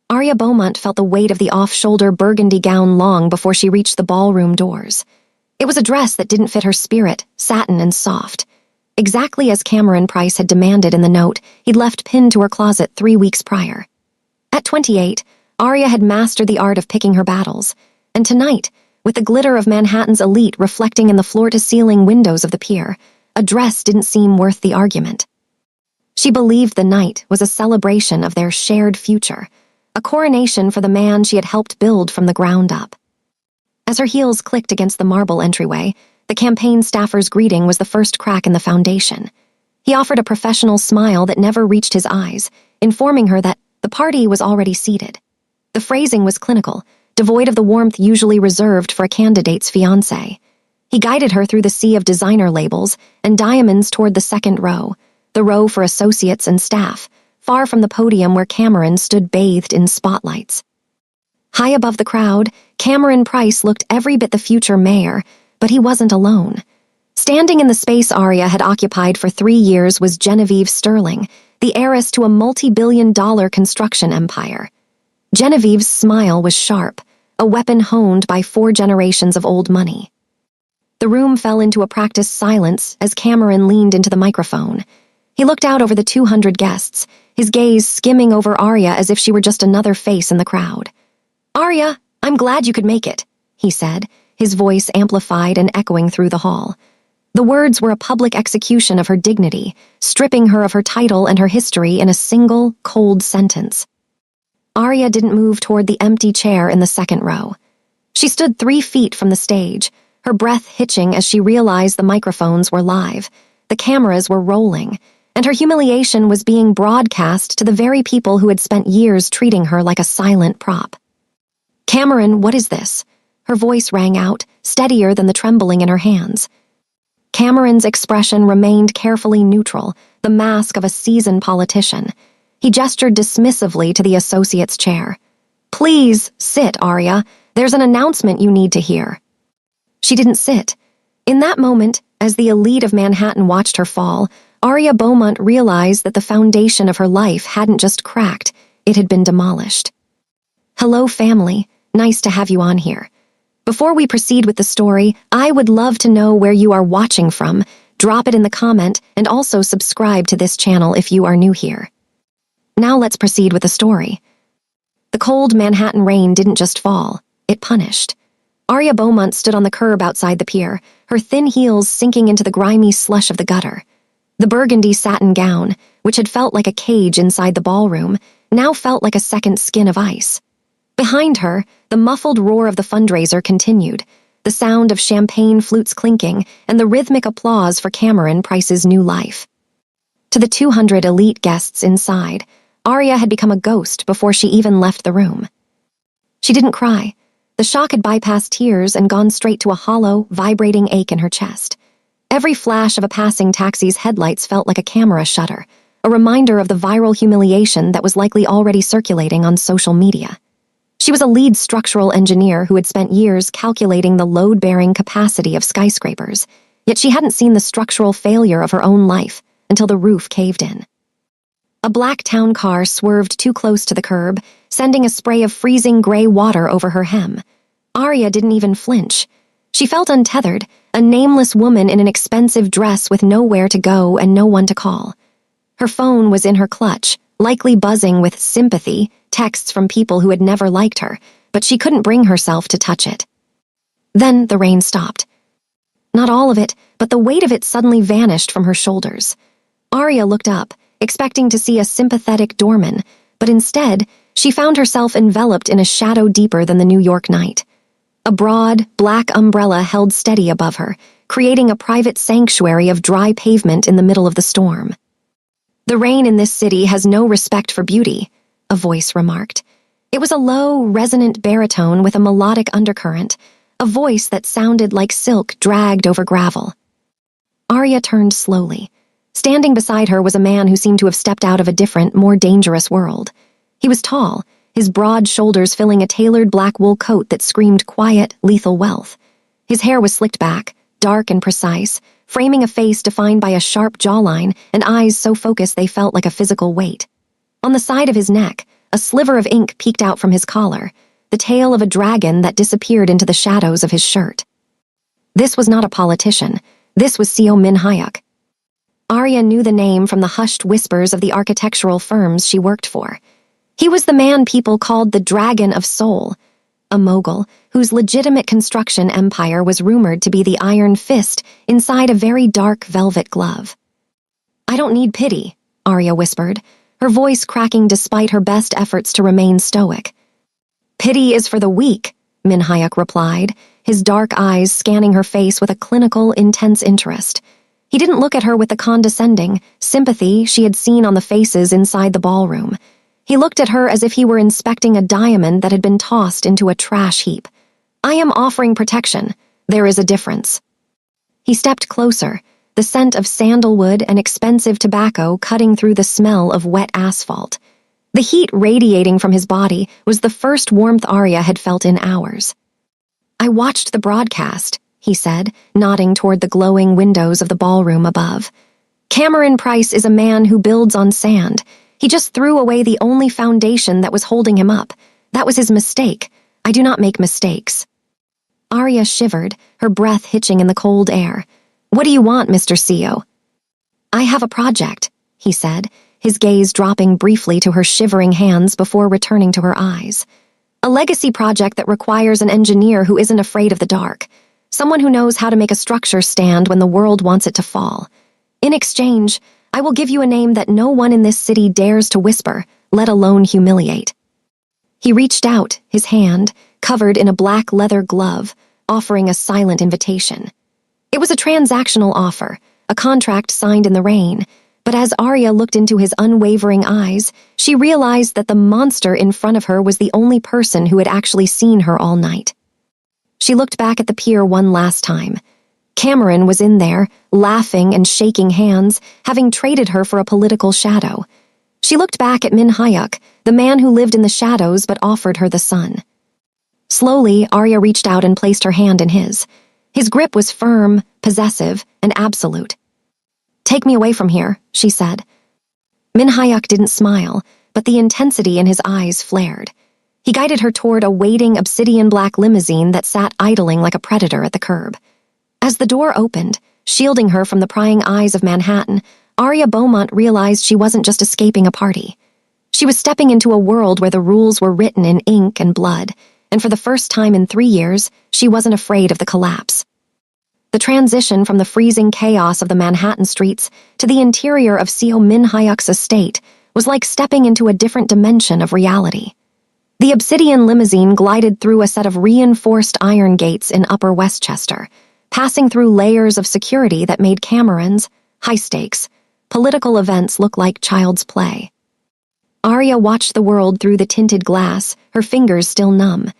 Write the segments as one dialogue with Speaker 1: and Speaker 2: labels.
Speaker 1: Arya Beaumont felt the weight of the off-shoulder burgundy gown long before she reached the ballroom doors. It was a dress that didn't fit her spirit, satin and soft. Exactly as Cameron Price had demanded in the note he'd left pinned to her closet 3 weeks prior. At 28, Arya had mastered the art of picking her battles, and tonight, with the glitter of Manhattan's elite reflecting in the floor-to-ceiling windows of the pier, a dress didn't seem worth the argument. She believed the night was a celebration of their shared future, a coronation for the man she had helped build from the ground up. As her heels clicked against the marble entryway, the campaign staffer's greeting was the first crack in the foundation. He offered a professional smile that never reached his eyes, informing her that the party was already seated. The phrasing was clinical, devoid of the warmth usually reserved for a candidate's fiancé. He guided her through the sea of designer labels and diamonds toward the second row, the row for associates and staff, far from the podium where Cameron stood bathed in spotlights. High above the crowd, Cameron Price looked every bit the future mayor, but he wasn't alone. Standing in the space Arya had occupied for 3 years was Genevieve Sterling, the heiress to a multi-billion-dollar construction empire. Genevieve's smile was sharp, a weapon honed by 4 generations of old money. The room fell into a practiced silence as Cameron leaned into the microphone. He looked out over the 200 guests, his gaze skimming over Arya as if she were just another face in the crowd. "Arya, I'm glad you could make it," he said, his voice amplified and echoing through the hall. The words were a public execution of her dignity, stripping her of her title and her history in a single, cold sentence. Arya didn't move toward the empty chair in the second row. She stood 3 feet from the stage, her breath hitching as she realized the microphones were live, the cameras were rolling, and her humiliation was being broadcast to the very people who had spent years treating her like a silent prop. "Cameron, what is this?" Her voice rang out, steadier than the trembling in her hands. Cameron's expression remained carefully neutral, the mask of a seasoned politician. He gestured dismissively to the associate's chair. "Please, sit, Arya. There's an announcement you need to hear." She didn't sit. In that moment, as the elite of Manhattan watched her fall, Arya Beaumont realized that the foundation of her life hadn't just cracked, it had been demolished. "Hello, family. Nice to have you on here. Before we proceed with the story, I would love to know where you are watching from. Drop it in the comment and also subscribe to this channel if you are new here. Now let's proceed with the story." The cold Manhattan rain didn't just fall, it punished. Arya Beaumont stood on the curb outside the pier, her thin heels sinking into the grimy slush of the gutter. The burgundy satin gown, which had felt like a cage inside the ballroom, now felt like a second skin of ice. Behind her, the muffled roar of the fundraiser continued, the sound of champagne flutes clinking and the rhythmic applause for Cameron Price's new life. To the 200 elite guests inside, Arya had become a ghost before she even left the room. She didn't cry. The shock had bypassed tears and gone straight to a hollow, vibrating ache in her chest. Every flash of a passing taxi's headlights felt like a camera shutter, a reminder of the viral humiliation that was likely already circulating on social media. She was a lead structural engineer who had spent years calculating the load-bearing capacity of skyscrapers, yet she hadn't seen the structural failure of her own life until the roof caved in. A black town car swerved too close to the curb, sending a spray of freezing gray water over her hem. Arya didn't even flinch. She felt untethered, a nameless woman in an expensive dress with nowhere to go and no one to call. Her phone was in her clutch, likely buzzing with sympathy, texts from people who had never liked her, but she couldn't bring herself to touch it. Then the rain stopped. Not all of it, but the weight of it suddenly vanished from her shoulders. Arya looked up, expecting to see a sympathetic doorman, but instead, she found herself enveloped in a shadow deeper than the New York night. A broad, black umbrella held steady above her, creating a private sanctuary of dry pavement in the middle of the storm. "The rain in this city has no respect for beauty," a voice remarked. It was a low, resonant baritone with a melodic undercurrent, a voice that sounded like silk dragged over gravel. Arya turned slowly. Standing beside her was a man who seemed to have stepped out of a different, more dangerous world. He was tall, his broad shoulders filling a tailored black wool coat that screamed quiet, lethal wealth. His hair was slicked back, dark and precise, framing a face defined by a sharp jawline and eyes so focused they felt like a physical weight. On the side of his neck, A sliver of ink peeked out from his collar, the tail of a dragon that disappeared into the shadows of his shirt. This was not a politician. This was Seo Min-hyuk. Arya knew the name from the hushed whispers of the architectural firms she worked for. He was the man people called the Dragon of Seoul, a mogul whose legitimate construction empire was rumored to be the iron fist inside a very dark velvet glove. "I don't need pity," Arya whispered, her voice cracking despite her best efforts to remain stoic. "Pity is for the weak," Min-hyuk replied, his dark eyes scanning her face with a clinical, intense interest. He didn't look at her with the condescending sympathy she had seen on the faces inside the ballroom. He looked at her as if he were inspecting a diamond that had been tossed into a trash heap. "I am offering protection. There is a difference." He stepped closer, the scent of sandalwood and expensive tobacco cutting through the smell of wet asphalt. The heat radiating from his body was the first warmth Arya had felt in hours. "I watched the broadcast," he said, nodding toward the glowing windows of the ballroom above. "Cameron Price is a man who builds on sand. He just threw away the only foundation that was holding him up. That was his mistake. I do not make mistakes." Arya shivered, her breath hitching in the cold air. "What do you want, Mr. Seo?" "I have a project," he said, his gaze dropping briefly to her shivering hands before returning to her eyes. "A legacy project that requires an engineer who isn't afraid of the dark. Someone who knows how to make a structure stand when the world wants it to fall. In exchange, I will give you a name that no one in this city dares to whisper, let alone humiliate." He reached out, his hand, covered in a black leather glove, offering a silent invitation. It was a transactional offer, a contract signed in the rain, but as Arya looked into his unwavering eyes, she realized that the monster in front of her was the only person who had actually seen her all night. She looked back at the pier one last time. Cameron was in there, laughing and shaking hands, having traded her for a political shadow. She looked back at Min-hyuk, the man who lived in the shadows but offered her the sun. Slowly, Arya reached out and placed her hand in his. His grip was firm, possessive, and absolute. "Take me away from here," she said. Min-hyuk didn't smile, but the intensity in his eyes flared. He guided her toward a waiting obsidian-black limousine that sat idling like a predator at the curb. As the door opened, shielding her from the prying eyes of Manhattan, Arya Beaumont realized she wasn't just escaping a party. She was stepping into a world where the rules were written in ink and blood, and for the first time in 3 years, she wasn't afraid of the collapse. The transition from the freezing chaos of the Manhattan streets to the interior of Seo Min-hyuk's estate was like stepping into a different dimension of reality. The obsidian limousine glided through a set of reinforced iron gates in Upper Westchester, passing through layers of security that made Cameron's high-stakes political events look like child's play. Arya watched the world through the tinted glass, her fingers still numb.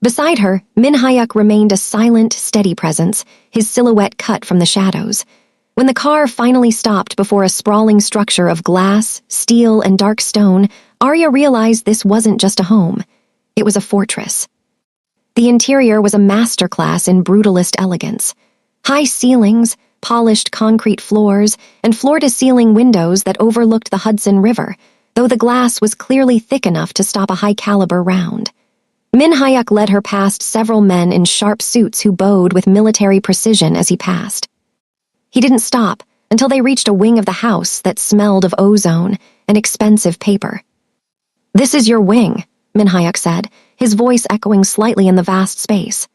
Speaker 1: Beside her, Min-hyuk remained a silent, steady presence, his silhouette cut from the shadows. When the car finally stopped before a sprawling structure of glass, steel, and dark stone, Arya realized this wasn't just a home. It was a fortress. The interior was a masterclass in brutalist elegance. High ceilings, polished concrete floors, and floor-to-ceiling windows that overlooked the Hudson River, though the glass was clearly thick enough to stop a high-caliber round. Min-hyuk led her past several men in sharp suits who bowed with military precision as he passed. He didn't stop until they reached a wing of the house that smelled of ozone and expensive paper. "This is your wing," Min-hyuk said, his voice echoing slightly in the vast space.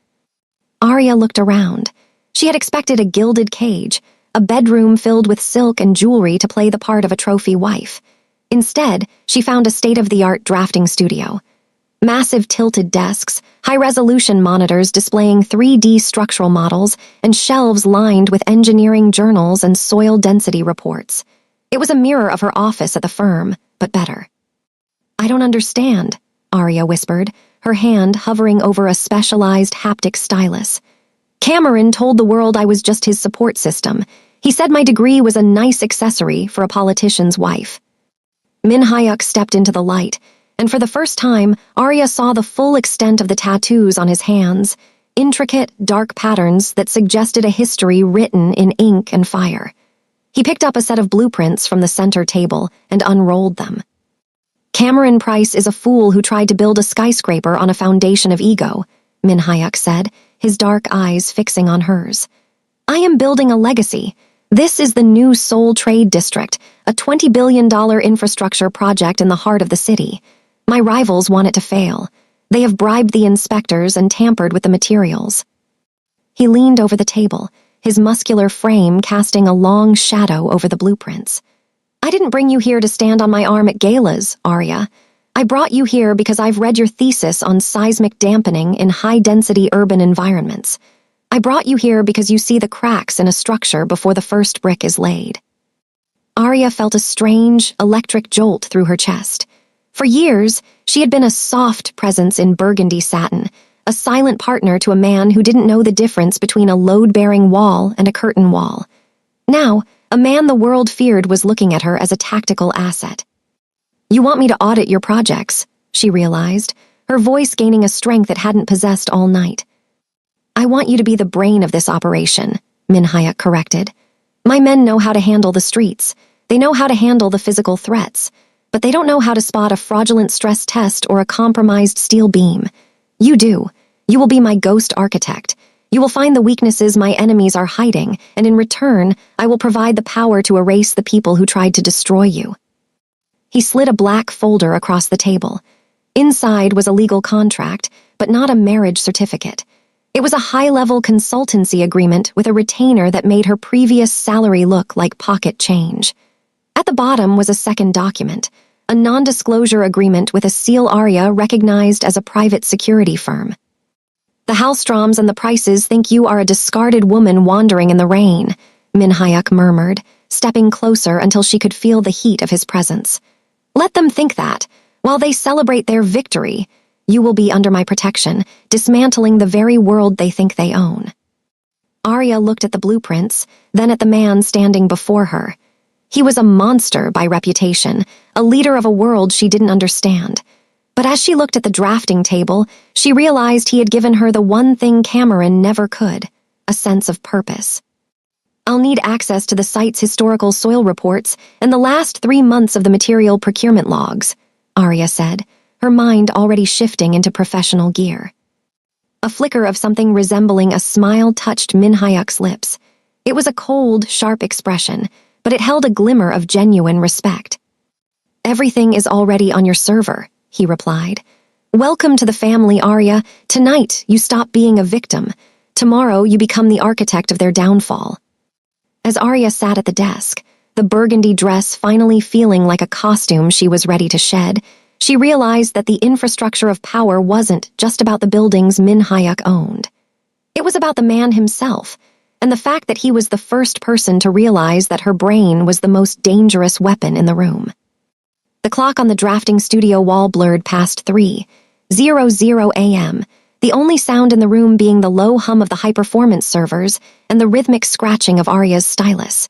Speaker 1: Arya looked around. She had expected a gilded cage, a bedroom filled with silk and jewelry to play the part of a trophy wife. Instead, she found a state-of-the-art drafting studio. Massive tilted desks, high-resolution monitors displaying 3D structural models, and shelves lined with engineering journals and soil density reports. It was a mirror of her office at the firm, but better. "I don't understand," Arya whispered, her hand hovering over a specialized haptic stylus. "Cameron told the world I was just his support system. He said my degree was a nice accessory for a politician's wife." Min-hyuk stepped into the light, and for the first time, Arya saw the full extent of the tattoos on his hands, intricate, dark patterns that suggested a history written in ink and fire. He picked up a set of blueprints from the center table and unrolled them. Cameron Price is a fool who tried to build a skyscraper on a foundation of ego, Min Hyuk said, his dark eyes fixing on hers. I am building a legacy. This is the new Seoul Trade District, a $20 billion infrastructure project in the heart of the city. My rivals want it to fail. They have bribed the inspectors and tampered with the materials. He leaned over the table, his muscular frame casting a long shadow over the blueprints. I didn't bring you here to stand on my arm at galas, Arya. I brought you here because I've read your thesis on seismic dampening in high-density urban environments. I brought you here because you see the cracks in a structure before the first brick is laid. Arya felt a strange, electric jolt through her chest. For years, she had been a soft presence in burgundy satin, a silent partner to a man who didn't know the difference between a load-bearing wall and a curtain wall. Now, a man the world feared was looking at her as a tactical asset. You want me to audit your projects, she realized, her voice gaining a strength it hadn't possessed all night. I want you to be the brain of this operation, Min Hyuk corrected. My men know how to handle the streets. They know how to handle the physical threats. But they don't know how to spot a fraudulent stress test or a compromised steel beam. You do. You will be my ghost architect. You will find the weaknesses my enemies are hiding, and in return, I will provide the power to erase the people who tried to destroy you. He slid a black folder across the table. Inside was a legal contract, but not a marriage certificate. It was a high-level consultancy agreement with a retainer that made her previous salary look like pocket change. At the bottom was a second document, a non-disclosure agreement with a Seal Arya recognized as a private security firm. The Hallstroms and the Prices think you are a discarded woman wandering in the rain, Min Hyuk murmured, stepping closer until she could feel the heat of his presence. Let them think that, while they celebrate their victory, you will be under my protection, dismantling the very world they think they own. Arya looked at the blueprints, then at the man standing before her. He was a monster by reputation, a leader of a world she didn't understand. But as she looked at the drafting table, she realized he had given her the one thing Cameron never could, a sense of purpose. I'll need access to the site's historical soil reports and the last 3 months of the material procurement logs, Arya said, her mind already shifting into professional gear. A flicker of something resembling a smile touched Min Hyuk's lips. It was a cold, sharp expression, but it held a glimmer of genuine respect. Everything is already on your server, he replied. Welcome to the family, Arya. Tonight, you stop being a victim. Tomorrow, you become the architect of their downfall. As Arya sat at the desk, the burgundy dress finally feeling like a costume she was ready to shed, she realized that the infrastructure of power wasn't just about the buildings Min Hyuk owned. It was about the man himself, and the fact that he was the first person to realize that her brain was the most dangerous weapon in the room. The clock on the drafting studio wall blurred past 3:00 a.m., the only sound in the room being the low hum of the high-performance servers and the rhythmic scratching of Arya's stylus.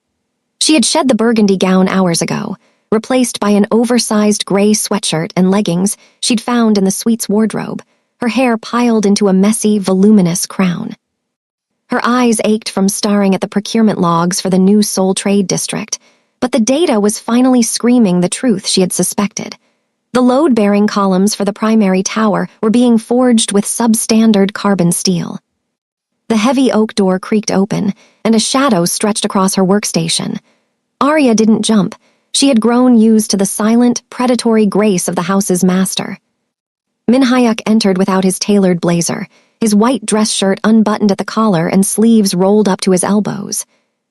Speaker 1: She had shed the burgundy gown hours ago, replaced by an oversized gray sweatshirt and leggings she'd found in the suite's wardrobe, her hair piled into a messy, voluminous crown. Her eyes ached from staring at the procurement logs for the new Seoul Trade District, but the data was finally screaming the truth she had suspected. The load-bearing columns for the primary tower were being forged with substandard carbon steel. The heavy oak door creaked open, and a shadow stretched across her workstation. Arya didn't jump. She had grown used to the silent, predatory grace of the house's master. Min Hyuk entered without his tailored blazer, his white dress shirt unbuttoned at the collar and sleeves rolled up to his elbows.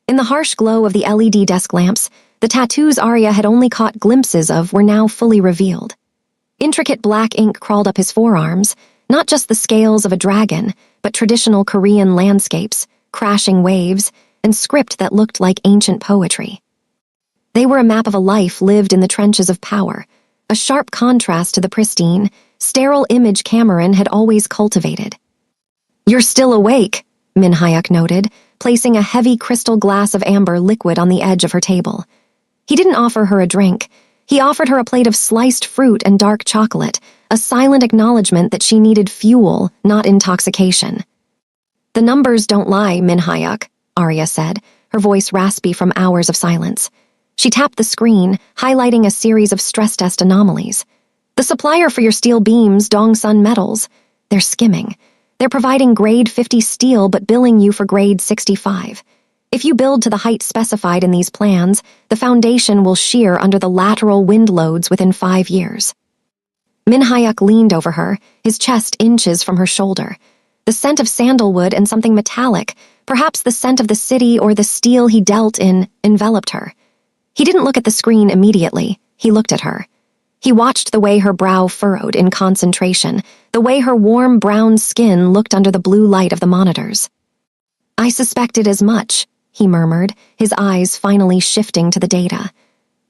Speaker 1: In the harsh glow of the LED desk lamps, the tattoos Arya had only caught glimpses of were now fully revealed. Intricate black ink crawled up his forearms, not just the scales of a dragon, but traditional Korean landscapes, crashing waves, and script that looked like ancient poetry. They were a map of a life lived in the trenches of power, a sharp contrast to the pristine, sterile image Cameron had always cultivated. You're still awake, Min Hyuk noted, placing a heavy crystal glass of amber liquid on the edge of her table. He didn't offer her a drink. He offered her a plate of sliced fruit and dark chocolate, a silent acknowledgement that she needed fuel, not intoxication. The numbers don't lie, Min Hyuk, Arya said, her voice raspy from hours of silence. She tapped the screen, highlighting a series of stress test anomalies. The supplier for your steel beams, Dongsun Metals. They're skimming. They're providing grade 50 steel but billing you for grade 65. If you build to the height specified in these plans, the foundation will shear under the lateral wind loads within 5 years. Min Hyuk leaned over her, his chest inches from her shoulder. The scent of sandalwood and something metallic, perhaps the scent of the city or the steel he dealt in, enveloped her. He didn't look at the screen immediately. He looked at her. He watched the way her brow furrowed in concentration, the way her warm brown skin looked under the blue light of the monitors. "I suspected as much," he murmured, his eyes finally shifting to the data.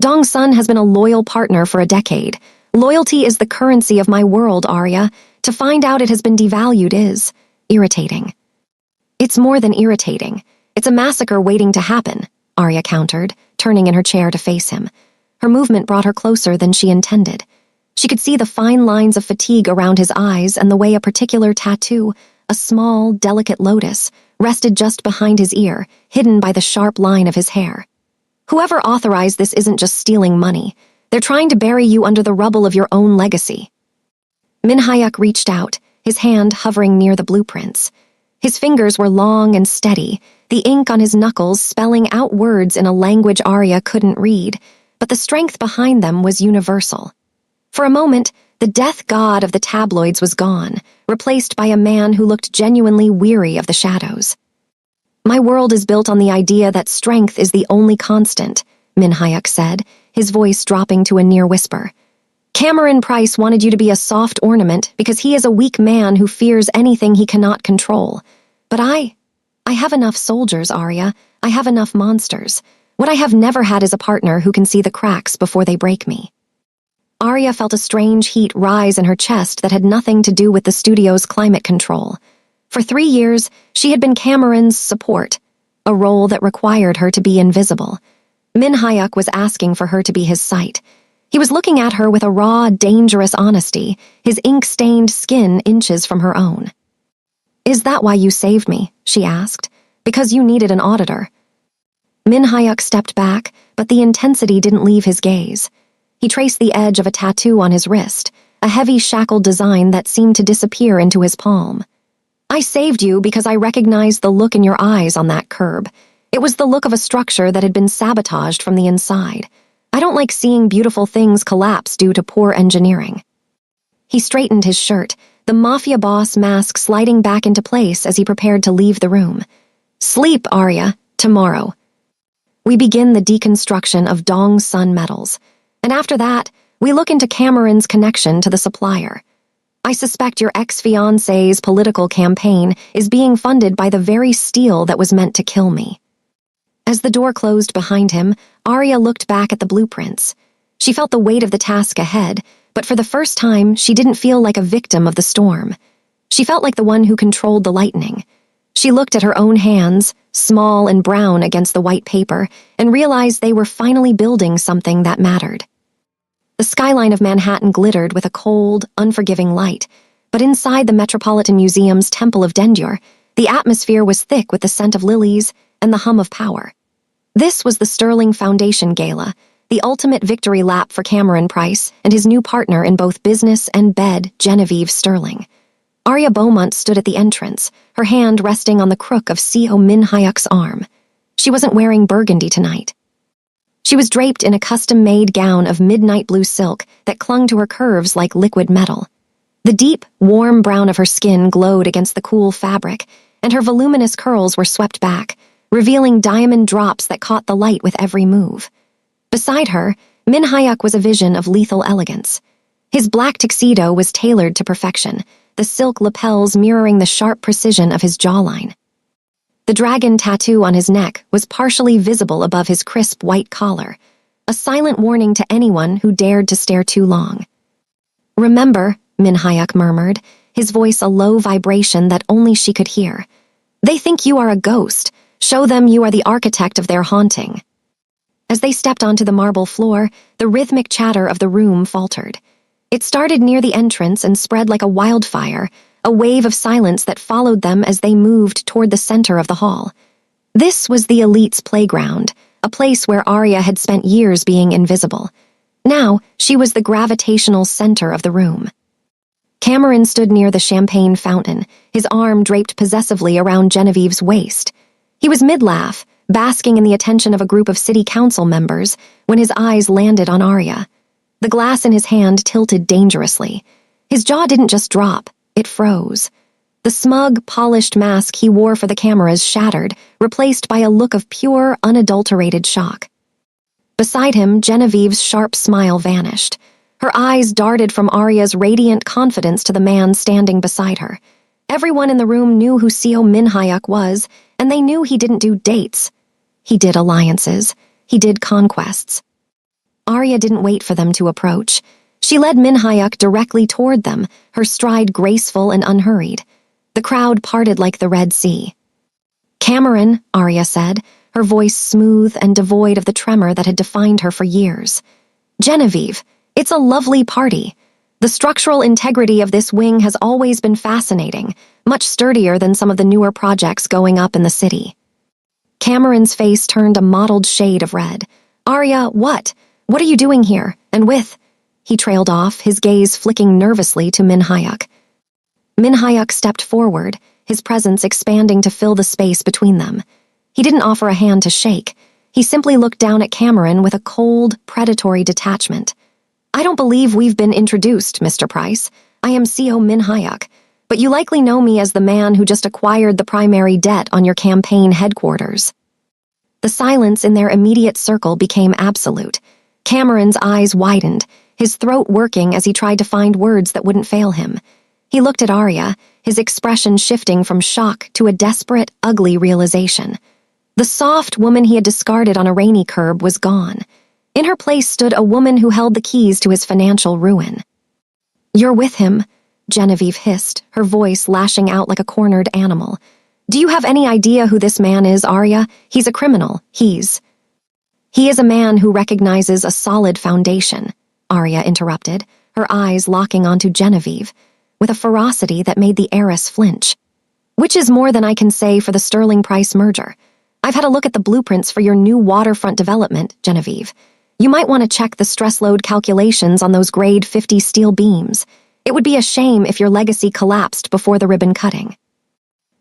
Speaker 1: "Dongsun has been a loyal partner for a decade. Loyalty is the currency of my world, Arya. To find out it has been devalued is irritating." "It's more than irritating. It's a massacre waiting to happen," Arya countered, turning in her chair to face him. Her movement brought her closer than she intended. She could see the fine lines of fatigue around his eyes and the way a particular tattoo, a small, delicate lotus, rested just behind his ear, hidden by the sharp line of his hair. "Whoever authorized this isn't just stealing money. They're trying to bury you under the rubble of your own legacy." Min Hyuk reached out, his hand hovering near the blueprints. His fingers were long and steady, the ink on his knuckles spelling out words in a language Arya couldn't read, but the strength behind them was universal. For a moment, the death god of the tabloids was gone, replaced by a man who looked genuinely weary of the shadows. "My world is built on the idea that strength is the only constant," Min Hyuk said, his voice dropping to a near whisper. "Cameron Price wanted you to be a soft ornament because he is a weak man who fears anything he cannot control. But I have enough soldiers, Arya. I have enough monsters. What I have never had is a partner who can see the cracks before they break me." Arya felt a strange heat rise in her chest that had nothing to do with the studio's climate control. For 3 years, she had been Cameron's support, a role that required her to be invisible. Min Hyuk was asking for her to be his sight. He was looking at her with a raw, dangerous honesty, his ink-stained skin inches from her own. "Is that why you saved me?" she asked. "Because you needed an auditor." Min Hyuk stepped back, but the intensity didn't leave his gaze. He traced the edge of a tattoo on his wrist, a heavy shackled design that seemed to disappear into his palm. "I saved you because I recognized the look in your eyes on that curb. It was the look of a structure that had been sabotaged from the inside. I don't like seeing beautiful things collapse due to poor engineering." He straightened his shirt, the Mafia boss mask sliding back into place as he prepared to leave the room. "Sleep, Arya. Tomorrow we begin the deconstruction of Dongsun Metals, and after that, we look into Cameron's connection to the supplier. I suspect your ex-fiancé's political campaign is being funded by the very steel that was meant to kill me." As the door closed behind him, Arya looked back at the blueprints. She felt the weight of the task ahead, but for the first time, she didn't feel like a victim of the storm. She felt like the one who controlled the lightning. She looked at her own hands, small and brown against the white paper, and realized they were finally building something that mattered. The skyline of Manhattan glittered with a cold, unforgiving light, but inside the Metropolitan Museum's Temple of Dendur, the atmosphere was thick with the scent of lilies and the hum of power. This was the Sterling Foundation Gala, the ultimate victory lap for Cameron Price and his new partner in both business and bed, Genevieve Sterling. Arya Beaumont stood at the entrance, her hand resting on the crook of CO Min Hyuk's arm. She wasn't wearing burgundy tonight. She was draped in a custom-made gown of midnight blue silk that clung to her curves like liquid metal. The deep, warm brown of her skin glowed against the cool fabric, and her voluminous curls were swept back, revealing diamond drops that caught the light with every move. Beside her, Min Hyuk was a vision of lethal elegance. His black tuxedo was tailored to perfection, the silk lapels mirroring the sharp precision of his jawline. The dragon tattoo on his neck was partially visible above his crisp white collar, a silent warning to anyone who dared to stare too long. "Remember," Min Hyuk murmured, his voice a low vibration that only she could hear. "They think you are a ghost. Show them you are the architect of their haunting." As they stepped onto the marble floor, the rhythmic chatter of the room faltered. It started near the entrance and spread like a wildfire, a wave of silence that followed them as they moved toward the center of the hall. This was the elite's playground, a place where Arya had spent years being invisible. Now, she was the gravitational center of the room. Cameron stood near the champagne fountain, his arm draped possessively around Genevieve's waist. He was mid-laugh, basking in the attention of a group of city council members, when his eyes landed on Arya. The glass in his hand tilted dangerously. His jaw didn't just drop, it froze. The smug, polished mask he wore for the cameras shattered, replaced by a look of pure, unadulterated shock. Beside him, Genevieve's sharp smile vanished. Her eyes darted from Arya's radiant confidence to the man standing beside her. Everyone in the room knew who Seo Min-hyuk was, and they knew he didn't do dates. He did alliances. He did conquests. Arya didn't wait for them to approach. She led Min-hyuk directly toward them, her stride graceful and unhurried. The crowd parted like the Red Sea. "Cameron," Arya said, her voice smooth and devoid of the tremor that had defined her for years. "Genevieve, it's a lovely party. The structural integrity of this wing has always been fascinating, much sturdier than some of the newer projects going up in the city." Cameron's face turned a mottled shade of red. "Arya, what? What are you doing here? And with?" He trailed off, his gaze flicking nervously to Min-hyuk. Min-hyuk stepped forward, his presence expanding to fill the space between them. He didn't offer a hand to shake. He simply looked down at Cameron with a cold, predatory detachment. "I don't believe we've been introduced, Mr. Price. I am Seo Min-hyuk, but you likely know me as the man who just acquired the primary debt on your campaign headquarters." The silence in their immediate circle became absolute. Cameron's eyes widened, his throat working as he tried to find words that wouldn't fail him. He looked at Arya, his expression shifting from shock to a desperate, ugly realization. The soft woman he had discarded on a rainy curb was gone. In her place stood a woman who held the keys to his financial ruin. "You're with him," Genevieve hissed, her voice lashing out like a cornered animal. "Do you have any idea who this man is, Arya? He's a criminal. He is a man who recognizes a solid foundation," Arya interrupted, her eyes locking onto Genevieve, with a ferocity that made the heiress flinch. "Which is more than I can say for the Sterling Price merger. I've had a look at the blueprints for your new waterfront development, Genevieve. You might want to check the stress load calculations on those grade 50 steel beams. It would be a shame if your legacy collapsed before the ribbon cutting."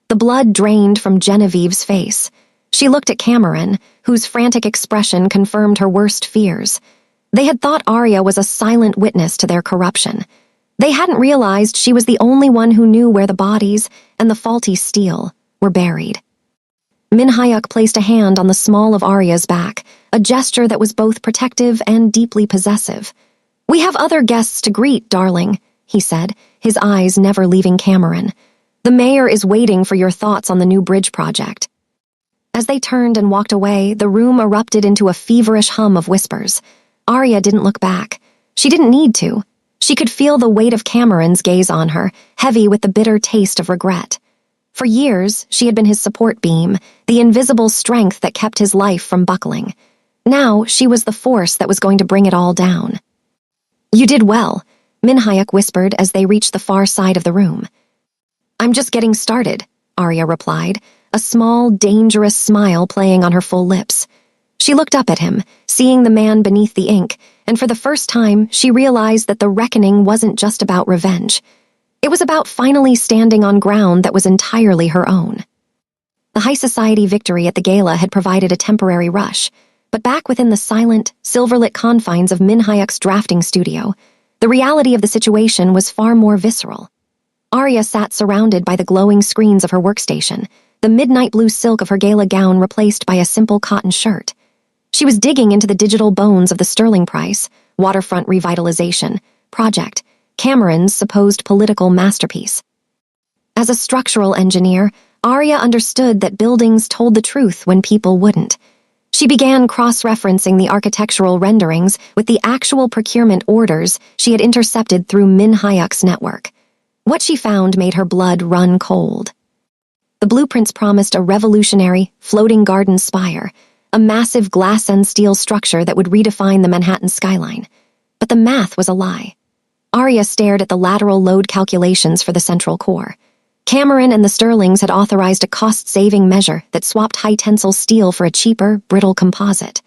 Speaker 1: The blood drained from Genevieve's face. She looked at Cameron, whose frantic expression confirmed her worst fears. They had thought Arya was a silent witness to their corruption. They hadn't realized she was the only one who knew where the bodies and the faulty steel were buried. Min-hyuk placed a hand on the small of Arya's back, a gesture that was both protective and deeply possessive. "We have other guests to greet, darling," he said, his eyes never leaving Cameron. "The mayor is waiting for your thoughts on the new bridge project." As they turned and walked away, the room erupted into a feverish hum of whispers. Arya didn't look back. She didn't need to. She could feel the weight of Cameron's gaze on her, heavy with the bitter taste of regret. For years, she had been his support beam, the invisible strength that kept his life from buckling. Now, she was the force that was going to bring it all down. "You did well," Min-hyuk whispered as they reached the far side of the room. "I'm just getting started," Arya replied, a small, dangerous smile playing on her full lips. She looked up at him, seeing the man beneath the ink, and for the first time, she realized that the reckoning wasn't just about revenge. It was about finally standing on ground that was entirely her own. The high society victory at the gala had provided a temporary rush, but back within the silent, silver-lit confines of Min-hyuk's drafting studio, the reality of the situation was far more visceral. Arya sat surrounded by the glowing screens of her workstation, the midnight blue silk of her gala gown replaced by a simple cotton shirt. She was digging into the digital bones of the Sterling Price, waterfront revitalization, project, Cameron's supposed political masterpiece. As a structural engineer, Arya understood that buildings told the truth when people wouldn't. She began cross-referencing the architectural renderings with the actual procurement orders she had intercepted through Min-hyuk's network. What she found made her blood run cold. The blueprints promised a revolutionary, floating garden spire, a massive glass and steel structure that would redefine the Manhattan skyline. But the math was a lie. Arya stared at the lateral load calculations for the central core. Cameron and the Sterlings had authorized a cost-saving measure that swapped high-tensile steel for a cheaper, brittle composite.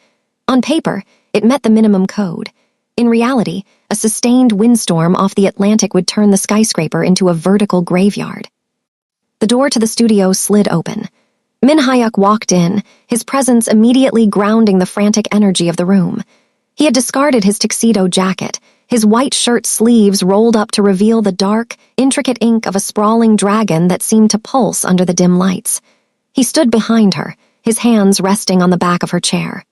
Speaker 1: On paper, it met the minimum code. In reality, a sustained windstorm off the Atlantic would turn the skyscraper into a vertical graveyard. The door to the studio slid open. Min Hyuk walked in, his presence immediately grounding the frantic energy of the room. He had discarded his tuxedo jacket, his white shirt sleeves rolled up to reveal the dark, intricate ink of a sprawling dragon that seemed to pulse under the dim lights. He stood behind her, his hands resting on the back of her chair.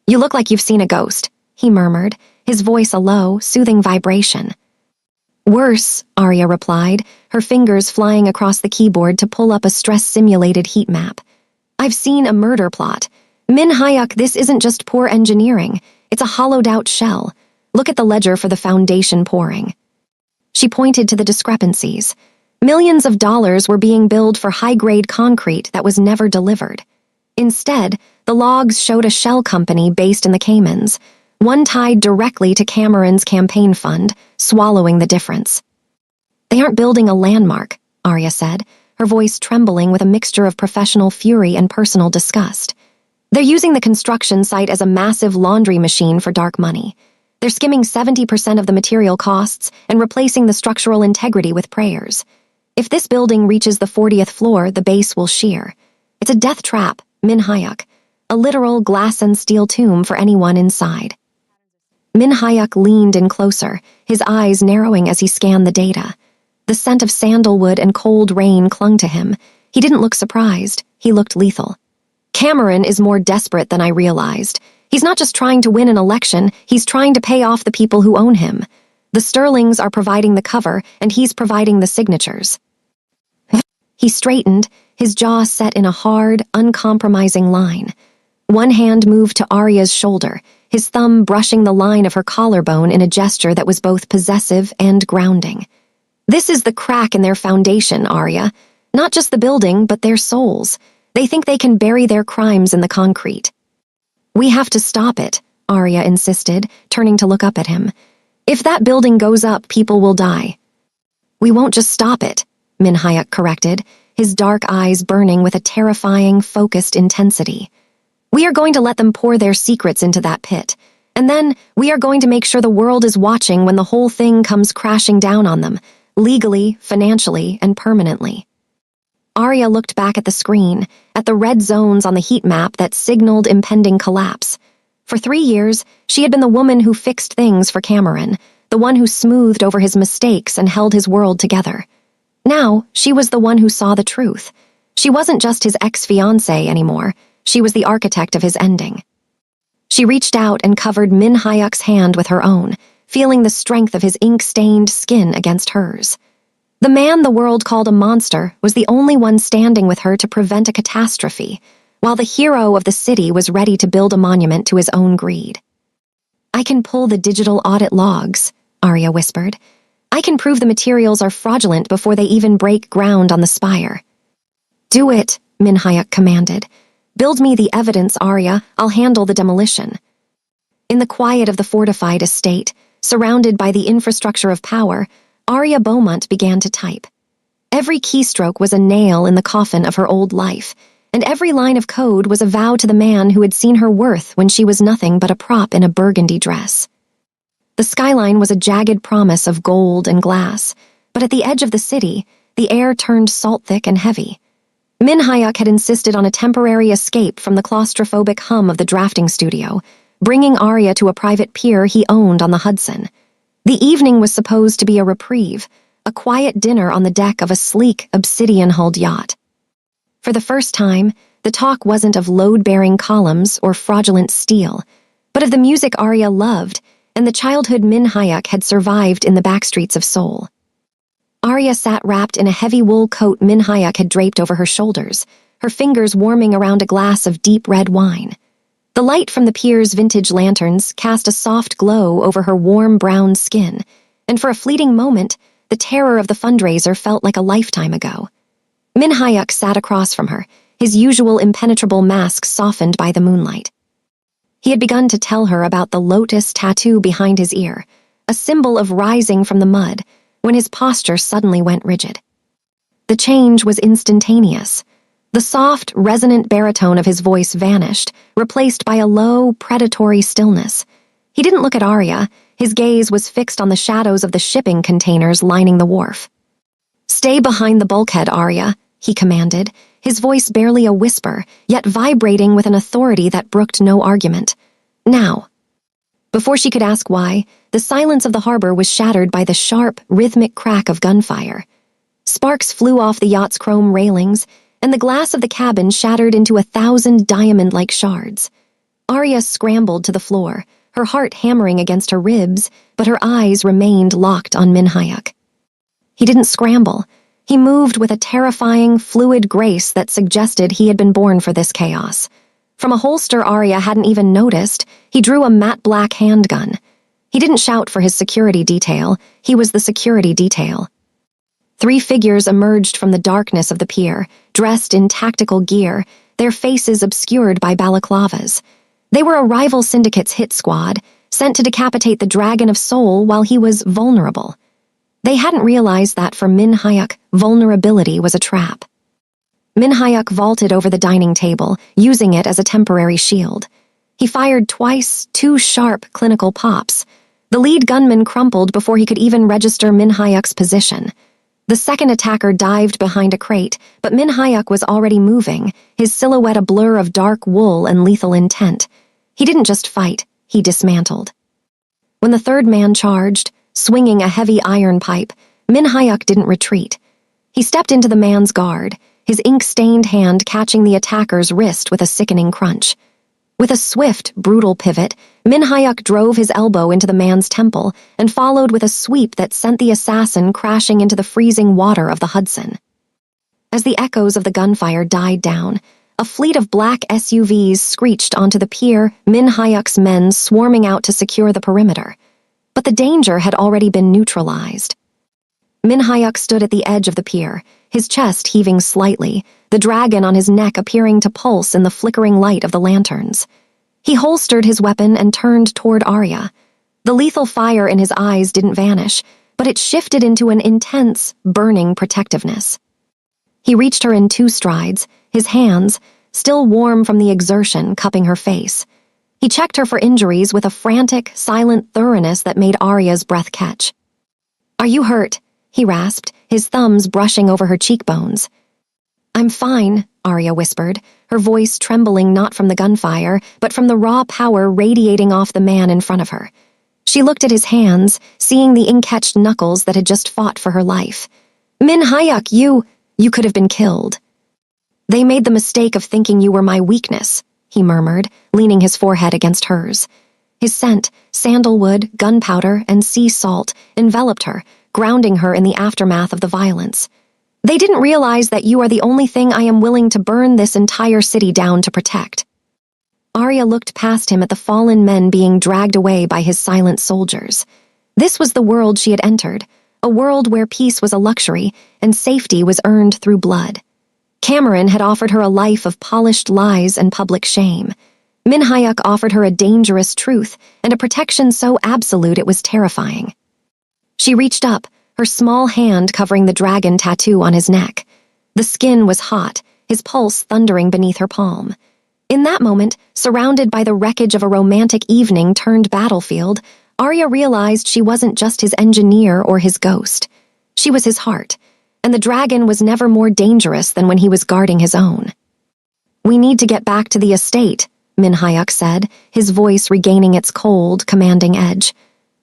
Speaker 1: "You look like you've seen a ghost," he murmured, his voice a low, soothing vibration. "Worse," Arya replied, her fingers flying across the keyboard to pull up a stress-simulated heat map. "I've seen a murder plot. Min Hyuk, this isn't just poor engineering. It's a hollowed-out shell. Look at the ledger for the foundation pouring." She pointed to the discrepancies. Millions of dollars were being billed for high-grade concrete that was never delivered. Instead, the logs showed a shell company based in the Caymans, one tied directly to Cameron's campaign fund, swallowing the difference. "They aren't building a landmark," Arya said, her voice trembling with a mixture of professional fury and personal disgust. "They're using the construction site as a massive laundry machine for dark money. They're skimming 70% of the material costs and replacing the structural integrity with prayers. If this building reaches the 40th floor, the base will shear. It's a death trap, Min Hyuk, a literal glass and steel tomb for anyone inside." Min Hyuk leaned in closer, his eyes narrowing as he scanned the data. The scent of sandalwood and cold rain clung to him. He didn't look surprised, he looked lethal. "Cameron is more desperate than I realized. He's not just trying to win an election, he's trying to pay off the people who own him. The Sterlings are providing the cover, and he's providing the signatures." He straightened, his jaw set in a hard, uncompromising line. One hand moved to Arya's shoulder, his thumb brushing the line of her collarbone in a gesture that was both possessive and grounding. "This is the crack in their foundation, Arya. Not just the building, but their souls. They think they can bury their crimes in the concrete." "We have to stop it," Arya insisted, turning to look up at him. "If that building goes up, people will die." "We won't just stop it," Min Hyuk corrected, his dark eyes burning with a terrifying, focused intensity. "We are going to let them pour their secrets into that pit, and then we are going to make sure the world is watching when the whole thing comes crashing down on them, legally, financially, and permanently." Arya looked back at the screen, at the red zones on the heat map that signaled impending collapse. For 3 years, she had been the woman who fixed things for Cameron, the one who smoothed over his mistakes and held his world together. Now, she was the one who saw the truth. She wasn't just his ex-fiancée anymore. She was the architect of his ending. She reached out and covered Min Hyuk's hand with her own, feeling the strength of his ink-stained skin against hers. The man the world called a monster was the only one standing with her to prevent a catastrophe, while the hero of the city was ready to build a monument to his own greed. "I can pull the digital audit logs," Arya whispered. "I can prove the materials are fraudulent before they even break ground on the spire." "Do it," Min Hyuk commanded. "Build me the evidence, Arya. I'll handle the demolition." In the quiet of the fortified estate, surrounded by the infrastructure of power, Arya Beaumont began to type. Every keystroke was a nail in the coffin of her old life, and every line of code was a vow to the man who had seen her worth when she was nothing but a prop in a burgundy dress. The skyline was a jagged promise of gold and glass, but at the edge of the city, the air turned salt-thick and heavy. Min Hyuk had insisted on a temporary escape from the claustrophobic hum of the drafting studio, bringing Arya to a private pier he owned on the Hudson. The evening was supposed to be a reprieve, a quiet dinner on the deck of a sleek, obsidian-hulled yacht. For the first time, the talk wasn't of load-bearing columns or fraudulent steel, but of the music Arya loved and the childhood Min Hyuk had survived in the backstreets of Seoul. Arya sat wrapped in a heavy wool coat Min Hyuk had draped over her shoulders, her fingers warming around a glass of deep red wine. The light from the pier's vintage lanterns cast a soft glow over her warm brown skin, and for a fleeting moment, the terror of the fundraiser felt like a lifetime ago. Min Hyuk sat across from her, his usual impenetrable mask softened by the moonlight. He had begun to tell her about the lotus tattoo behind his ear, a symbol of rising from the mud, when his posture suddenly went rigid. The change was instantaneous. The soft, resonant baritone of his voice vanished, replaced by a low, predatory stillness. He didn't look at Arya. His gaze was fixed on the shadows of the shipping containers lining the wharf. "Stay behind the bulkhead, Arya," he commanded, his voice barely a whisper, yet vibrating with an authority that brooked no argument. "Now." Before she could ask why, the silence of the harbor was shattered by the sharp, rhythmic crack of gunfire. Sparks flew off the yacht's chrome railings, and the glass of the cabin shattered into 1,000 diamond-like shards. Arya scrambled to the floor, her heart hammering against her ribs, but her eyes remained locked on Minhayuk. He didn't scramble. He moved with a terrifying, fluid grace that suggested he had been born for this chaos. From a holster Arya hadn't even noticed, he drew a matte black handgun. He didn't shout for his security detail. He was the security detail. 3 figures emerged from the darkness of the pier, dressed in tactical gear, their faces obscured by balaclavas. They were a rival syndicate's hit squad, sent to decapitate the Dragon of Soul while he was vulnerable. They hadn't realized that for Minhayuk, vulnerability was a trap. Minhayuk vaulted over the dining table, using it as a temporary shield. He fired twice, 2 sharp, clinical pops. The lead gunman crumpled before he could even register Minhayuk's position. The second attacker dived behind a crate, but Minhayuk was already moving, his silhouette a blur of dark wool and lethal intent. He didn't just fight, he dismantled. When the third man charged, swinging a heavy iron pipe, Minhayuk didn't retreat. He stepped into the man's guard, his ink-stained hand catching the attacker's wrist with a sickening crunch. With a swift, brutal pivot, Minhayuk drove his elbow into the man's temple and followed with a sweep that sent the assassin crashing into the freezing water of the Hudson. As the echoes of the gunfire died down, a fleet of black SUVs screeched onto the pier, Minhayuk's men swarming out to secure the perimeter. But the danger had already been neutralized. Minhayuk stood at the edge of the pier, his chest heaving slightly, the dragon on his neck appearing to pulse in the flickering light of the lanterns. He holstered his weapon and turned toward Arya. The lethal fire in his eyes didn't vanish, but it shifted into an intense, burning protectiveness. He reached her in 2 strides, his hands, still warm from the exertion, cupping her face. He checked her for injuries with a frantic, silent thoroughness that made Arya's breath catch. "Are you hurt?" he rasped, his thumbs brushing over her cheekbones. "I'm fine," Arya whispered, her voice trembling not from the gunfire, but from the raw power radiating off the man in front of her. She looked at his hands, seeing the ink-etched knuckles that had just fought for her life. "Minhayuk, you could have been killed." "They made the mistake of thinking you were my weakness," he murmured, leaning his forehead against hers. His scent, sandalwood, gunpowder, and sea salt, enveloped her, grounding her in the aftermath of the violence. "They didn't realize that you are the only thing I am willing to burn this entire city down to protect." Arya looked past him at the fallen men being dragged away by his silent soldiers. This was the world she had entered, a world where peace was a luxury and safety was earned through blood. Cameron had offered her a life of polished lies and public shame. Minhayuk offered her a dangerous truth and a protection so absolute it was terrifying. She reached up, her small hand covering the dragon tattoo on his neck. The skin was hot, his pulse thundering beneath her palm. In that moment, surrounded by the wreckage of a romantic evening turned battlefield, Arya realized she wasn't just his engineer or his ghost. She was his heart, and the dragon was never more dangerous than when he was guarding his own. "We need to get back to the estate," Minhayuk said, his voice regaining its cold, commanding edge.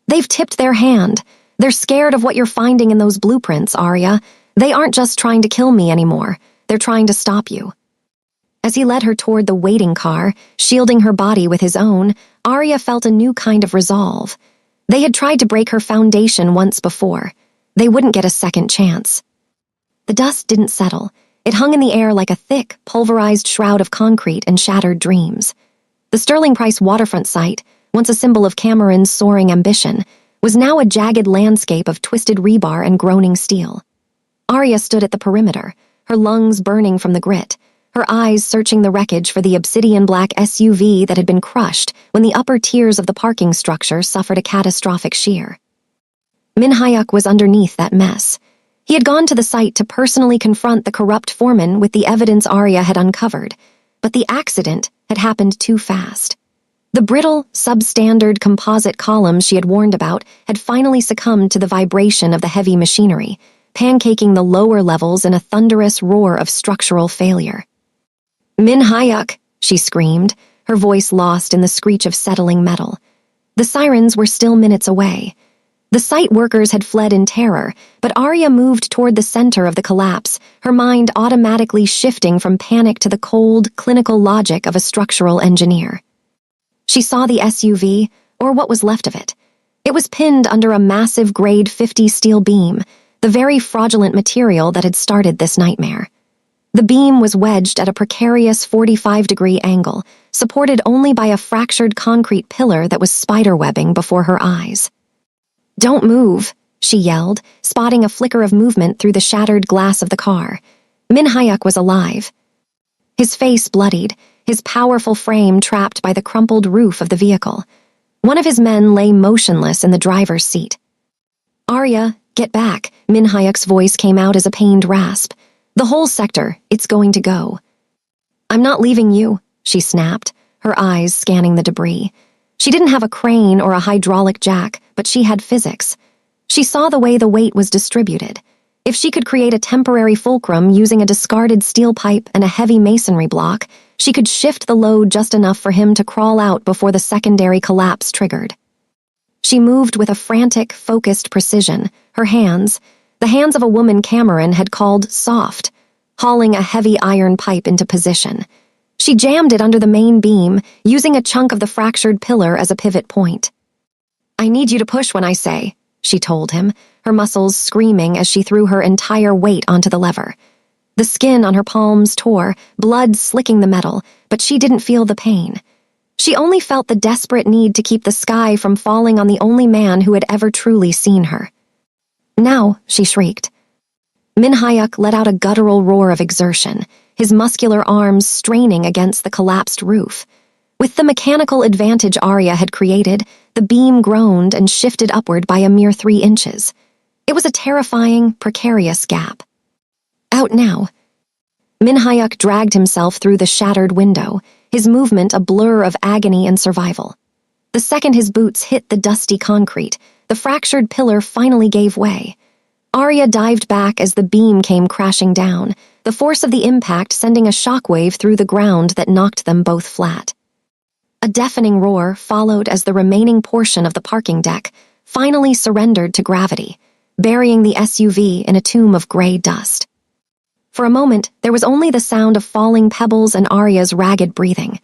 Speaker 1: "They've tipped their hand. They're scared of what you're finding in those blueprints, Arya. They aren't just trying to kill me anymore. They're trying to stop you." As he led her toward the waiting car, shielding her body with his own, Arya felt a new kind of resolve. They had tried to break her foundation once before. They wouldn't get a second chance. The dust didn't settle. It hung in the air like a thick, pulverized shroud of concrete and shattered dreams. The Sterling Price waterfront site, once a symbol of Cameron's soaring ambition, was now a jagged landscape of twisted rebar and groaning steel. Arya stood at the perimeter, her lungs burning from the grit, her eyes searching the wreckage for the obsidian-black SUV that had been crushed when the upper tiers of the parking structure suffered a catastrophic shear. Minhayuk was underneath that mess. He had gone to the site to personally confront the corrupt foreman with the evidence Arya had uncovered, but the accident had happened too fast. The brittle, substandard composite columns she had warned about had finally succumbed to the vibration of the heavy machinery, pancaking the lower levels in a thunderous roar of structural failure. "Min Hyuk," she screamed, her voice lost in the screech of settling metal. The sirens were still minutes away. The site workers had fled in terror, but Arya moved toward the center of the collapse, her mind automatically shifting from panic to the cold, clinical logic of a structural engineer. She saw the SUV, or what was left of it. It was pinned under a massive grade 50 steel beam, the very fraudulent material that had started this nightmare. The beam was wedged at a precarious 45-degree angle, supported only by a fractured concrete pillar that was spiderwebbing before her eyes. "Don't move," she yelled, spotting a flicker of movement through the shattered glass of the car. Min Hyuk was alive. His face bloodied, his powerful frame trapped by the crumpled roof of the vehicle. One of his men lay motionless in the driver's seat. "Arya, get back," Min Hyuk's voice came out as a pained rasp. "The whole sector, it's going to go." "I'm not leaving you," she snapped, her eyes scanning the debris. She didn't have a crane or a hydraulic jack, but she had physics. She saw the way the weight was distributed. If she could create a temporary fulcrum using a discarded steel pipe and a heavy masonry block, she could shift the load just enough for him to crawl out before the secondary collapse triggered. She moved with a frantic, focused precision, her hands, the hands of a woman Cameron had called soft, hauling a heavy iron pipe into position. She jammed it under the main beam, using a chunk of the fractured pillar as a pivot point. "I need you to push when I say," she told him, her muscles screaming as she threw her entire weight onto the lever. The skin on her palms tore, blood slicking the metal, but she didn't feel the pain. She only felt the desperate need to keep the sky from falling on the only man who had ever truly seen her. "Now," she shrieked. Min Hyuk let out a guttural roar of exertion, his muscular arms straining against the collapsed roof. With the mechanical advantage Arya had created, the beam groaned and shifted upward by a mere 3 inches. It was a terrifying, precarious gap. "Out now." Min Hyuk dragged himself through the shattered window, his movement a blur of agony and survival. The second his boots hit the dusty concrete, the fractured pillar finally gave way. Arya dived back as the beam came crashing down, the force of the impact sending a shockwave through the ground that knocked them both flat. A deafening roar followed as the remaining portion of the parking deck finally surrendered to gravity, burying the SUV in a tomb of gray dust. For a moment, there was only the sound of falling pebbles and Arya's ragged breathing.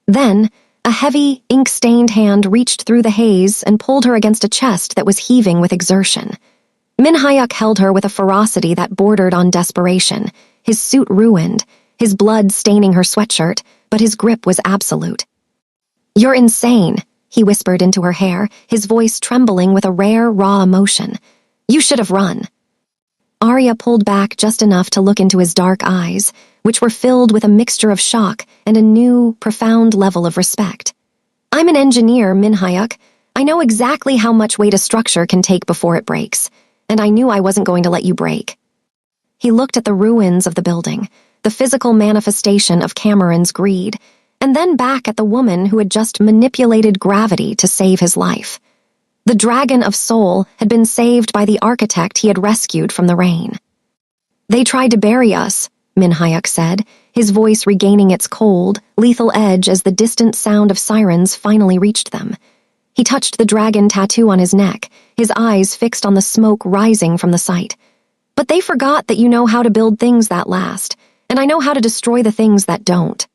Speaker 1: Then, a heavy, ink-stained hand reached through the haze and pulled her against a chest that was heaving with exertion. Min Hyuk held her with a ferocity that bordered on desperation, his suit ruined, his blood staining her sweatshirt, but his grip was absolute. "You're insane," he whispered into her hair, his voice trembling with a rare, raw emotion. "You should have run." Arya pulled back just enough to look into his dark eyes, which were filled with a mixture of shock and a new, profound level of respect. "I'm an engineer, Min Hyuk. I know exactly how much weight a structure can take before it breaks, and I knew I wasn't going to let you break." He looked at the ruins of the building, the physical manifestation of Cameron's greed, and then back at the woman who had just manipulated gravity to save his life. The dragon of soul had been saved by the architect he had rescued from the rain. "They tried to bury us," Min Hyuk said, his voice regaining its cold, lethal edge as the distant sound of sirens finally reached them. He touched the dragon tattoo on his neck, his eyes fixed on the smoke rising from the site. "But they forgot that you know how to build things that last, and I know how to destroy the things that don't."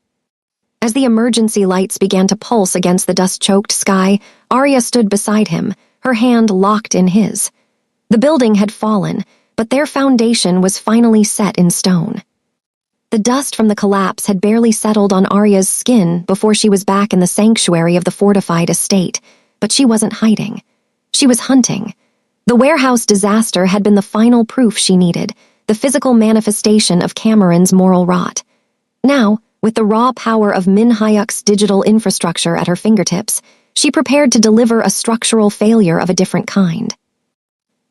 Speaker 1: As the emergency lights began to pulse against the dust-choked sky, Arya stood beside him, her hand locked in his. The building had fallen, but their foundation was finally set in stone. The dust from the collapse had barely settled on Arya's skin before she was back in the sanctuary of the fortified estate, but she wasn't hiding. She was hunting. The warehouse disaster had been the final proof she needed, the physical manifestation of Cameron's moral rot. Now, with the raw power of Min Hyuk's digital infrastructure at her fingertips, she prepared to deliver a structural failure of a different kind.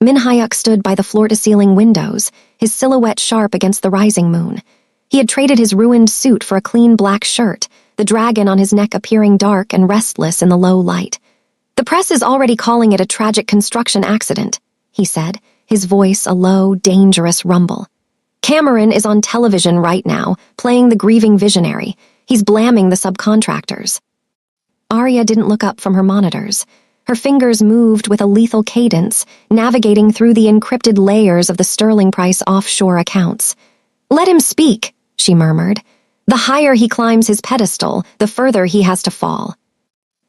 Speaker 1: Min Hyuk stood by the floor-to-ceiling windows, his silhouette sharp against the rising moon. He had traded his ruined suit for a clean black shirt, the dragon on his neck appearing dark and restless in the low light. "The press is already calling it a tragic construction accident," he said, his voice a low, dangerous rumble. "Cameron is on television right now, playing the grieving visionary. He's blaming the subcontractors." Arya didn't look up from her monitors. Her fingers moved with a lethal cadence, navigating through the encrypted layers of the Sterling Price offshore accounts. "Let him speak," she murmured. "The higher he climbs his pedestal, the further he has to fall."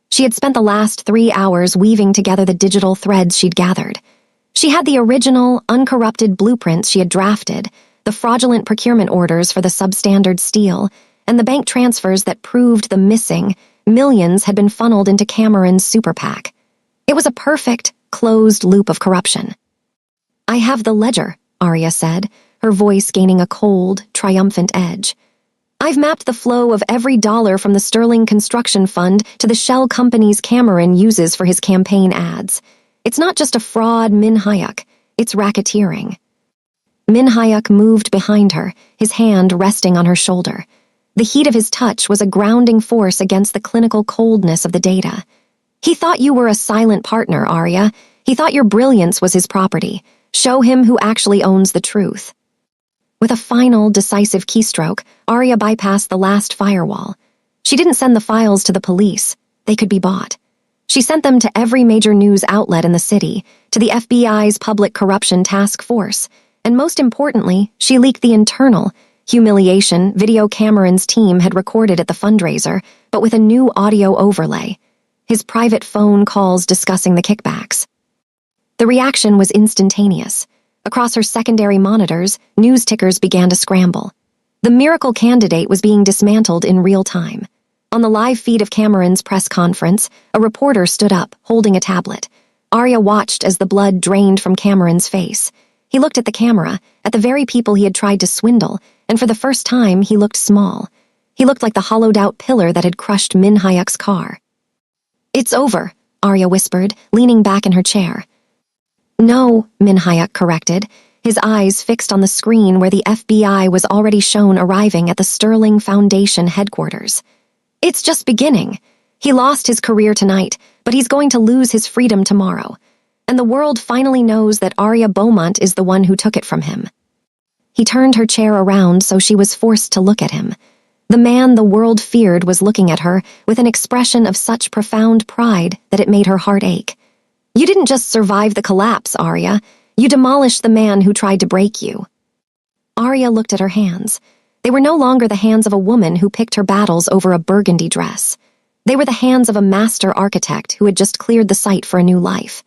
Speaker 1: She had spent the last 3 hours weaving together the digital threads she'd gathered. She had the original, uncorrupted blueprints she had drafted, the fraudulent procurement orders for the substandard steel, and the bank transfers that proved the missing millions had been funneled into Cameron's super PAC. It was a perfect, closed loop of corruption. "I have the ledger," Arya said, her voice gaining a cold, triumphant edge. "I've mapped the flow of every dollar from the Sterling Construction Fund to the shell companies Cameron uses for his campaign ads. It's not just a fraud, Min Hayek. It's racketeering." Min Hayek moved behind her, his hand resting on her shoulder. The heat of his touch was a grounding force against the clinical coldness of the data. "He thought you were a silent partner, Arya. He thought your brilliance was his property. Show him who actually owns the truth." With a final, decisive keystroke, Arya bypassed the last firewall. She didn't send the files to the police. They could be bought. She sent them to every major news outlet in the city, to the FBI's Public Corruption Task Force, and most importantly, she leaked the internal humiliation video Cameron's team had recorded at the fundraiser, but with a new audio overlay. His private phone calls discussing the kickbacks. The reaction was instantaneous. Across her secondary monitors, news tickers began to scramble. The miracle candidate was being dismantled in real time. On the live feed of Cameron's press conference, a reporter stood up, holding a tablet. Arya watched as the blood drained from Cameron's face. He looked at the camera, at the very people he had tried to swindle, and for the first time he looked small. He looked like the hollowed-out pillar that had crushed Min Hayek's car. "It's over," Arya whispered, leaning back in her chair. "No," Min Hayek corrected, his eyes fixed on the screen where the FBI was already shown arriving at the Sterling Foundation headquarters. "It's just beginning. He lost his career tonight, but he's going to lose his freedom tomorrow. And the world finally knows that Arya Beaumont is the one who took it from him." He turned her chair around so she was forced to look at him. The man the world feared was looking at her with an expression of such profound pride that it made her heart ache. "You didn't just survive the collapse, Arya. You demolished the man who tried to break you." Arya looked at her hands. They were no longer the hands of a woman who picked her battles over a burgundy dress. They were the hands of a master architect who had just cleared the site for a new life.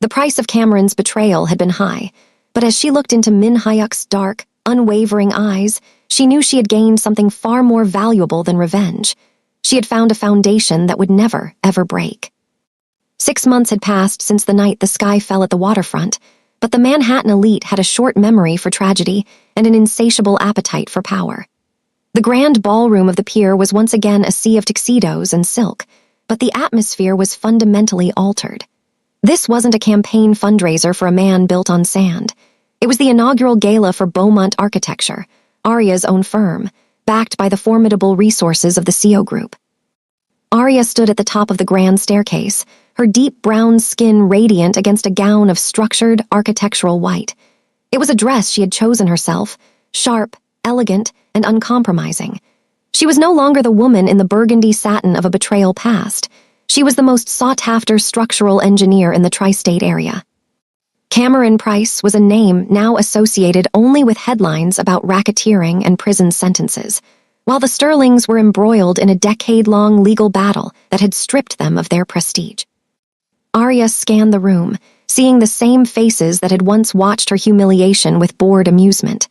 Speaker 1: The price of Cameron's betrayal had been high, but as she looked into Min Hayek's dark, unwavering eyes, she knew she had gained something far more valuable than revenge. She had found a foundation that would never, ever break. 6 months had passed since the night the sky fell at the waterfront, but the Manhattan elite had a short memory for tragedy and an insatiable appetite for power. The grand ballroom of the pier was once again a sea of tuxedos and silk, but the atmosphere was fundamentally altered. This wasn't a campaign fundraiser for a man built on sand. It was the inaugural gala for Beaumont Architecture, Arya's own firm, backed by the formidable resources of the CO Group. Arya stood at the top of the grand staircase, her deep brown skin radiant against a gown of structured, architectural white. It was a dress she had chosen herself, sharp, elegant, and uncompromising. She was no longer the woman in the burgundy satin of a betrayal past. She was the most sought-after structural engineer in the tri-state area. Cameron Price was a name now associated only with headlines about racketeering and prison sentences, while the Sterlings were embroiled in a decade-long legal battle that had stripped them of their prestige. Arya scanned the room, seeing the same faces that had once watched her humiliation with bored amusement.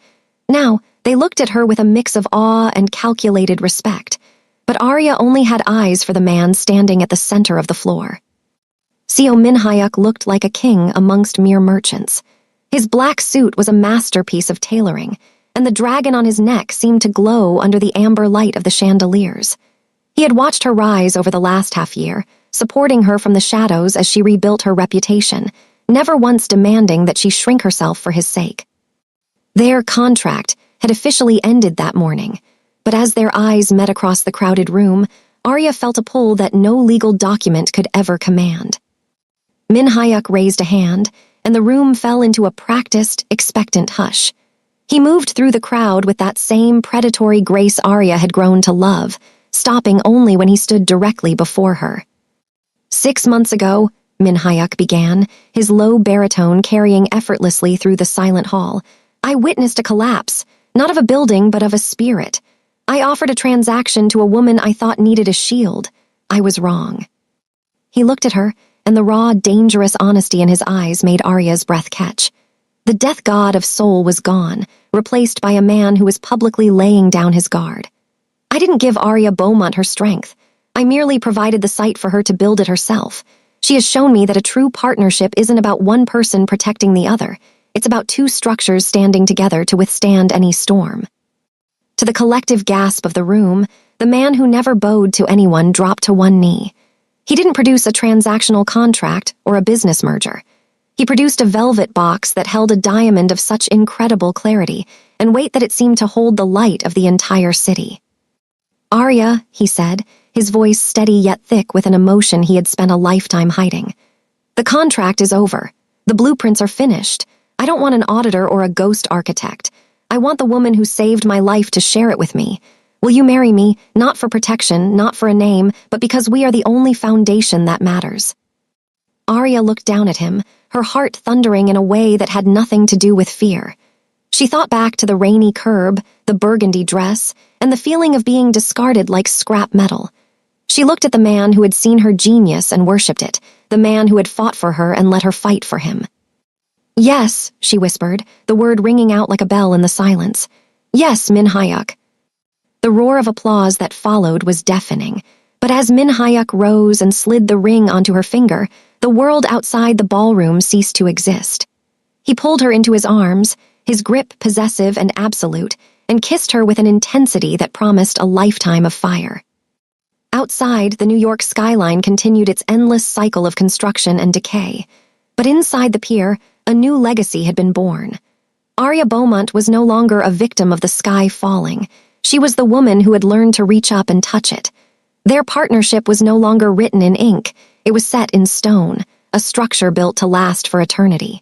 Speaker 1: Now, they looked at her with a mix of awe and calculated respect, but Arya only had eyes for the man standing at the center of the floor. CO Min Hayek looked like a king amongst mere merchants. His black suit was a masterpiece of tailoring, and the dragon on his neck seemed to glow under the amber light of the chandeliers. He had watched her rise over the last half-year, supporting her from the shadows as she rebuilt her reputation, never once demanding that she shrink herself for his sake. Their contract had officially ended that morning. But as their eyes met across the crowded room, Arya felt a pull that no legal document could ever command. Min Hyuk raised a hand, and the room fell into a practiced, expectant hush. He moved through the crowd with that same predatory grace Arya had grown to love, stopping only when he stood directly before her. 6 months ago, Min Hyuk began, his low baritone carrying effortlessly through the silent hall, I witnessed a collapse, not of a building but of a spirit. I offered a transaction to a woman I thought needed a shield. I was wrong. He looked at her, and the raw, dangerous honesty in his eyes made Arya's breath catch. The death god of soul was gone, replaced by a man who was publicly laying down his guard. I didn't give Arya Beaumont her strength. I merely provided the site for her to build it herself. She has shown me that a true partnership isn't about one person protecting the other. It's about two structures standing together to withstand any storm. To the collective gasp of the room, the man who never bowed to anyone dropped to one knee. He didn't produce a transactional contract or a business merger. He produced a velvet box that held a diamond of such incredible clarity and weight that it seemed to hold the light of the entire city. Arya, he said, his voice steady yet thick with an emotion he had spent a lifetime hiding. The contract is over. The blueprints are finished. I don't want an auditor or a ghost architect. I want the woman who saved my life to share it with me. Will you marry me, not for protection, not for a name, but because we are the only foundation that matters? Arya looked down at him, her heart thundering in a way that had nothing to do with fear. She thought back to the rainy curb, the burgundy dress, and the feeling of being discarded like scrap metal. She looked at the man who had seen her genius and worshipped it, the man who had fought for her and let her fight for him. Yes, she whispered, the word ringing out like a bell in the silence. Yes, Min Hyuk. The roar of applause that followed was deafening, but as Min Hyuk rose and slid the ring onto her finger, the world outside the ballroom ceased to exist. He pulled her into his arms, his grip possessive and absolute, and kissed her with an intensity that promised a lifetime of fire. Outside, the New York skyline continued its endless cycle of construction and decay, but inside the pier, a new legacy had been born. Arya Beaumont was no longer a victim of the sky falling. She was the woman who had learned to reach up and touch it. Their partnership was no longer written in ink. It was set in stone, a structure built to last for eternity.